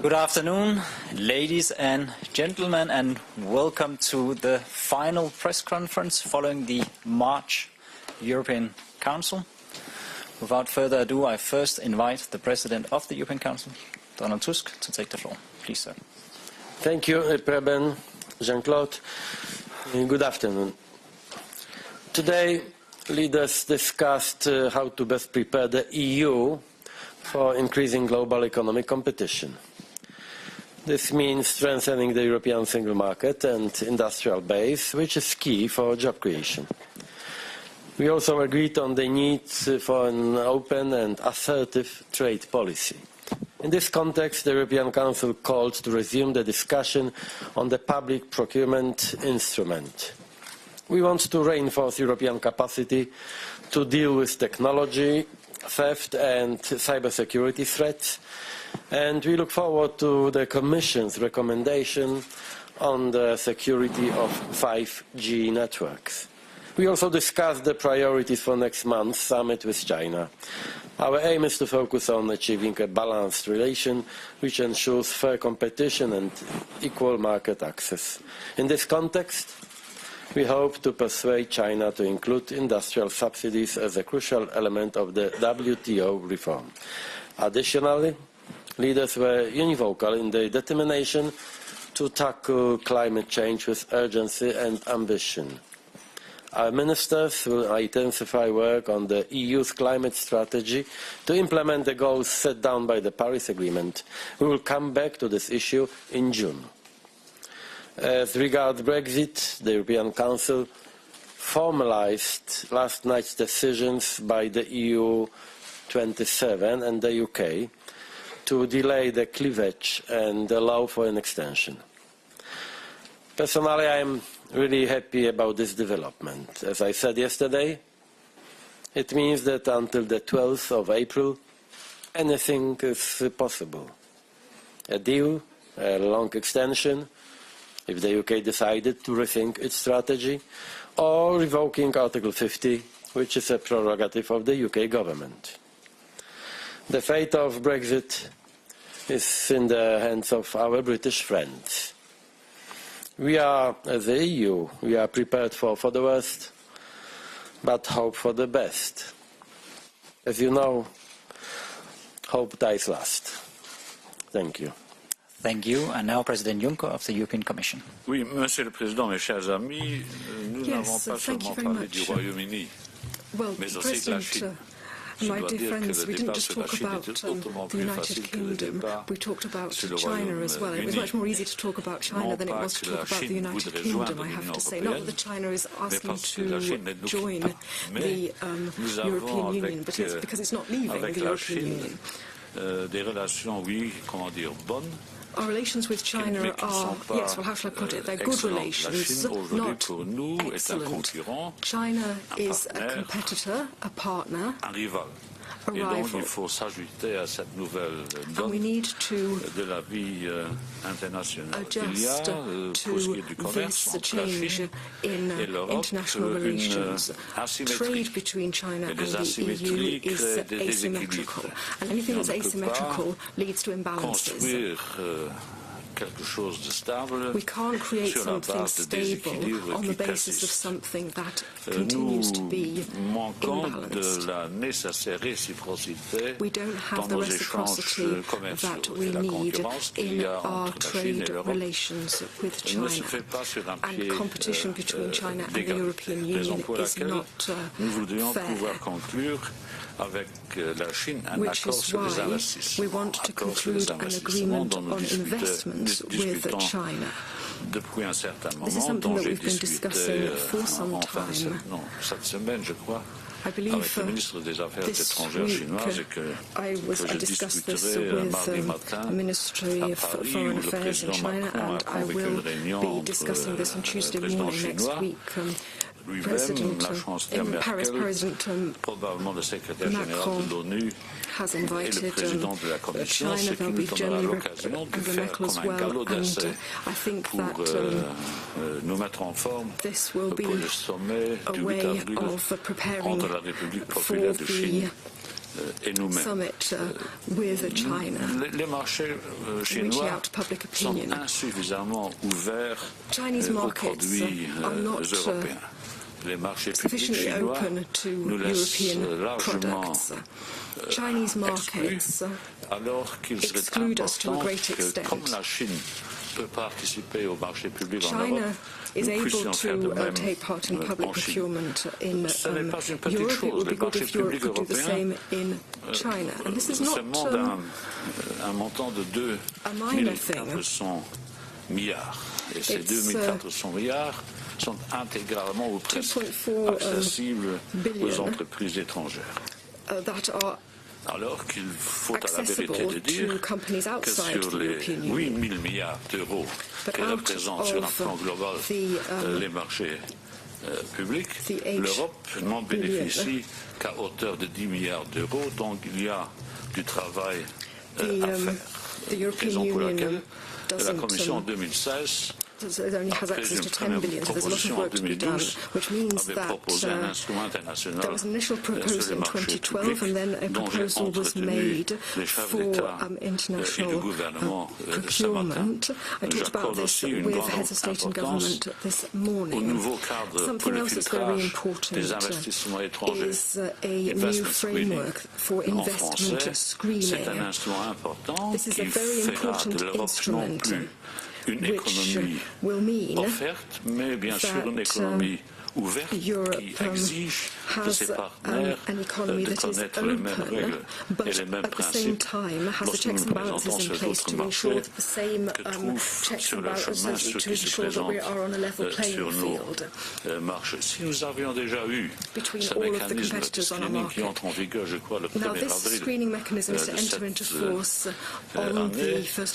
Good afternoon, ladies and gentlemen, and welcome to the final press conference following the March European Council. Without further ado, I first invite the President of the European Council, Donald Tusk, to take the floor. Please, sir. Thank you, Preben, Jean-Claude. Good afternoon. Today, leaders discussed how to best prepare the EU for increasing global economic competition. This means strengthening the European single market and industrial base, which is key for job creation. We also agreed on the need for an open and assertive trade policy. In this context, the European Council called to resume the discussion on the public procurement instrument. We want to reinforce European capacity to deal with technology, theft and cybersecurity threats, and we look forward to the Commission's recommendation on the security of 5G networks. We also discussed the priorities for next month's summit with China. Our aim is to focus on achieving a balanced relation which ensures fair competition and equal market access. In this context, we hope to persuade China to include industrial subsidies as a crucial element of the WTO reform. Additionally, leaders were univocal in their determination to tackle climate change with urgency and ambition. Our ministers will intensify work on the EU's climate strategy to implement the goals set down by the Paris Agreement. We will come back to this issue in June. As regards Brexit, the European Council formalised last night's decisions by the EU 27 and the UK to delay the cleavage and allow for an extension. Personally, I am really happy about this development. As I said yesterday, it means that until the 12th of April, anything is possible. A deal, a long extension, if the UK decided to rethink its strategy, or revoking Article 50, which is a prerogative of the UK government. The fate of Brexit is in the hands of our British friends. We are, as the EU, we are prepared for the worst, but hope for the best. As you know, hope dies last. Thank you. Thank you. And now President Juncker of the European Commission. Oui, Monsieur le Président, mes chers amis, nous n'avons pas seulement parlé du Royaume-Uni, mais aussi de la Chine. My dear friends, we didn't just talk about the United Kingdom, we talked about China as well. It was much more easy to talk about China than it was to talk about the United Kingdom, I have to say. Not that China is asking to join the European Union, but it's because it's not leaving the European Union. Des relations, oui, comment dire, bonnes. Our relations with China are, yes, well, how shall I put it? They're good relations, not excellent. China is a competitor, a partner, a rival. And we need to adjust to this change in international relations. Trade between China and the EU is asymmetrical, and anything that's asymmetrical leads to imbalances. We can't create something stable on the basis of something that continues to be imbalanced. We don't have the reciprocity that we need in our trade relations with China. And competition between China and the European Union is not fair. Which is why we want to conclude an agreement on investments with China. This is something that we've been discussing for some time. I believe this week I discussed this with the Ministry of Foreign Affairs in China, and I will be discussing this on Tuesday morning next week. In Paris, President Macron has invited China. There'll be General Merkel as well, and I think that this will be a way of preparing for the summit with China, les marchés chinois sont insuffisamment ouverts aux produits européens. Les marchés publics chinois nous laissent largement exclus, alors qu'il serait important que, comme la Chine peut participer au marché public en Europe, is able to take part in public procurement in Europe. It would be good if Europe could do the same in China. And this is not un montant de 2,400 milliards. Et ces 2,400 milliards sont intégralement ou presque accessibles aux entreprises étrangères. Alors qu'il faut à la vérité de dire que sur les 8 000 milliards d'euros que représentent sur un plan global les marchés publics, l'Europe n'en bénéficie qu'à hauteur de 10 milliards d'euros, donc il y a du travail à faire. Raison pour laquelle la Commission en 2016 it only has access to 10 billion, so there's a lot of work to be done, which means that there was an initial proposal in 2012 and then a proposal was made for international procurement. I talked about this with heads of state and government this morning. Something else that's very important is a new framework for investment screening. This is a very important instrument which will mean offerte, mais bien sûr une économie ouverte qui exige de ses partenaires de connaître les mêmes règles et les mêmes principes lorsque nous nous présentons sur d'autres marchés que trouvent sur le chemin ceux qui se présentent sur nos marchés. Si nous avions déjà eu ce mécanisme de screening qui entre en vigueur, je crois, le 1er avril de cette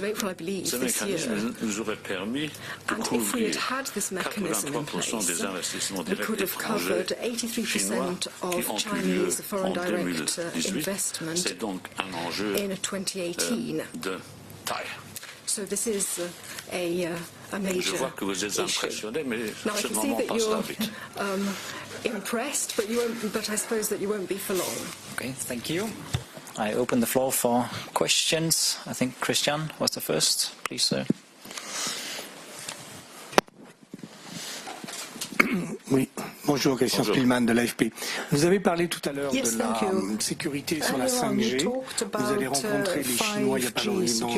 année, ce mécanisme nous aurait permis de couvrir 83% des investissements we could have covered 83% of Chinese foreign direct investment in 2018. So this is a major issue. Now I can see that you're impressed, but I suppose that you won't be for long. Okay, thank you. I open the floor for questions. I think Christian was the first. Please, sir. Oui, bonjour, Christian Spielmann de l'AFP. Vous avez parlé tout à l'heure de la sécurité sur la 5G. Vous allez rencontrer les Chinois il n'y a pas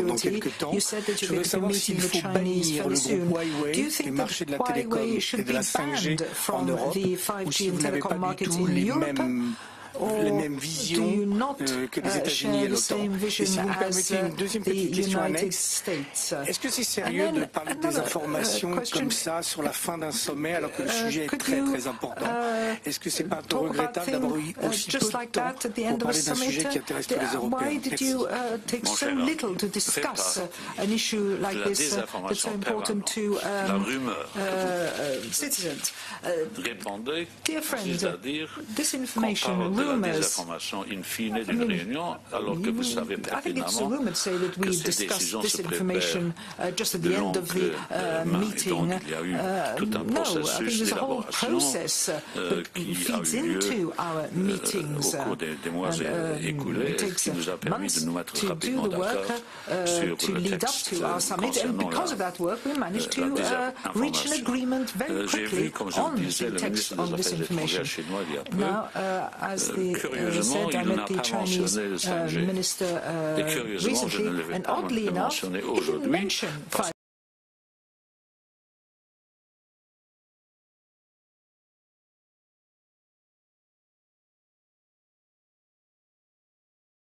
dans quelques temps. Je voudrais savoir s'il faut bannir le groupe Huawei des marchés de la télécom et de la 5G en Europe, ou si vous n'avez pas du tout les mêmes visions que les États-Unis et l'OTAN. Et si vous me permettez une deuxième petite question annexe, est-ce que c'est sérieux de parler de désinformation comme ça sur la fin d'un sommet alors que le sujet est très très important? Est-ce que c'est pas un peu regrettable d'avoir eu aussi peu de temps pour parler d'un sujet qui intéresse tous les Européens? La rumeur répondait, c'est-à-dire qu'on parle de la désinformation in fine d'une réunion, alors que vous savez pertinemment que ces décisions se préparent de longue main. Et donc il y a eu tout un processus d'élaboration qui a eu lieu au cours des mois écoulés, qui nous a permis de nous mettre rapidement d'accord sur le texte concernant la désinformation. J'ai vu, comme je le disais, le ministre des Affaires étrangères chinois il y a peu. Curieusement, il n'a pas mentionné le 5G. Et curieusement, je ne le vais pas le mentionner aujourd'hui.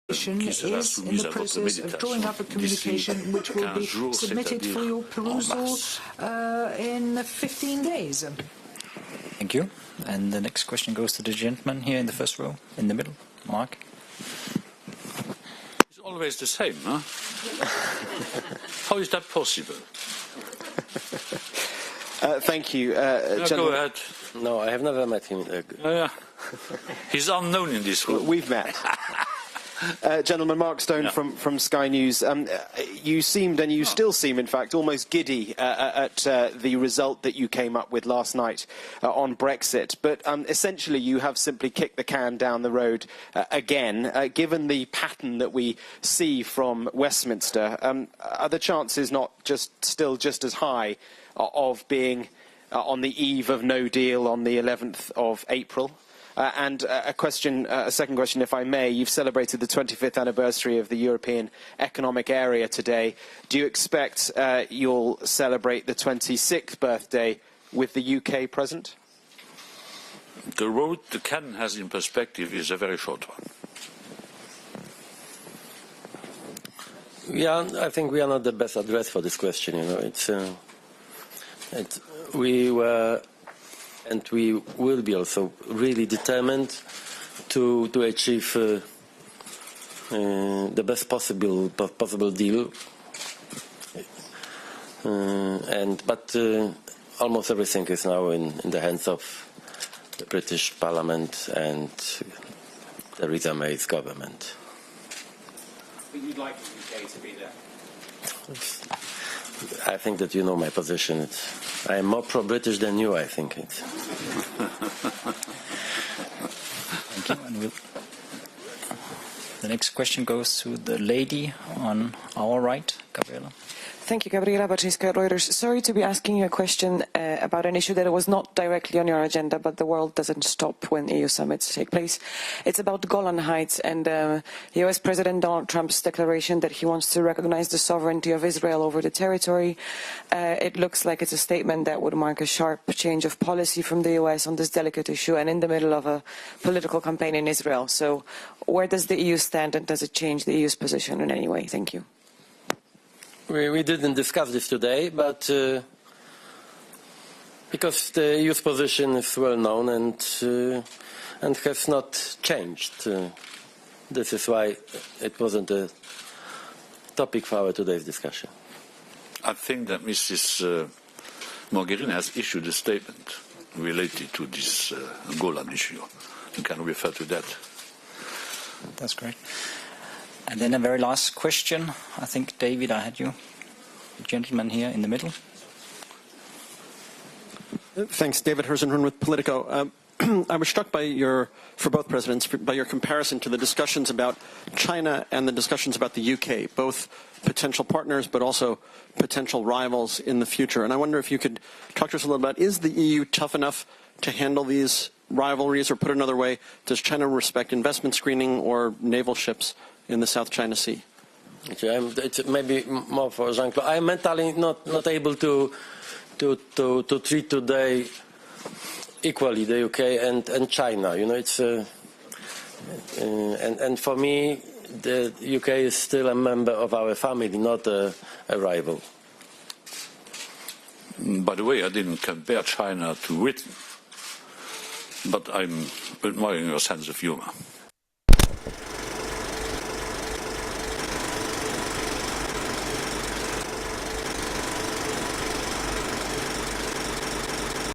Qui sera soumise à votre méditation d'ici 15 jours, c'est-à-dire en mars. Thank you. And the next question goes to the gentleman here in the first row, in the middle. Mark. It's always the same, huh? How is that possible? Thank you. Go ahead. No, I have never met him. He's unknown in this room. We've met. Gentlemen, Mark Stone from Sky News. You seemed, and you still seem, in fact, almost giddy at the result that you came up with last night on Brexit. But essentially, you have simply kicked the can down the road again. Given the pattern that we see from Westminster, are the chances not still just as high of being on the eve of no deal on the 11th of April? And a second question, if I may. You've celebrated the 25th anniversary of the European Economic Area today. Do you expect you'll celebrate the 26th birthday with the UK present? The road the can has in perspective is a very short one. Yeah, I think we are not the best address for this question. You know, we were, and we will be also really determined to achieve the best possible deal. But almost everything is now in the hands of the British Parliament and Theresa May's government. But you'd like the UK to be there? I think that you know my position. I am more pro-British than you, I think. Thank you. And the next question goes to the lady on our right, Gabriela. Thank you, Gabriela Baczyńska, Reuters. Sorry to be asking you a question about an issue that was not directly on your agenda, but the world doesn't stop when EU summits take place. It's about Golan Heights and US President Donald Trump's declaration that he wants to recognize the sovereignty of Israel over the territory. It looks like it's a statement that would mark a sharp change of policy from the US on this delicate issue and in the middle of a political campaign in Israel. So where does the EU stand, and does it change the EU's position in any way? Thank you. We didn't discuss this today, but because the EU's position is well known and has not changed, this is why it wasn't a topic for our today's discussion. I think that Mrs. Mogherini has issued a statement related to this Golan issue. You can refer to that. That's great. And then a very last question. I think, David, I had you. The gentleman here in the middle. Thanks. David Herzenhorn with Politico. I was struck for both presidents, by your comparison to the discussions about China and the discussions about the UK, both potential partners but also potential rivals in the future. And I wonder if you could talk to us a little about, is the EU tough enough to handle these rivalries, or put another way, does China respect investment screening or naval ships in the South China Sea? It's maybe more for Jean-Claude. I'm mentally not able to treat today equally the UK and China. You know, it's and for me, the UK is still a member of our family, not a rival. By the way, I didn't compare China to Britain, but I'm admiring your sense of humor.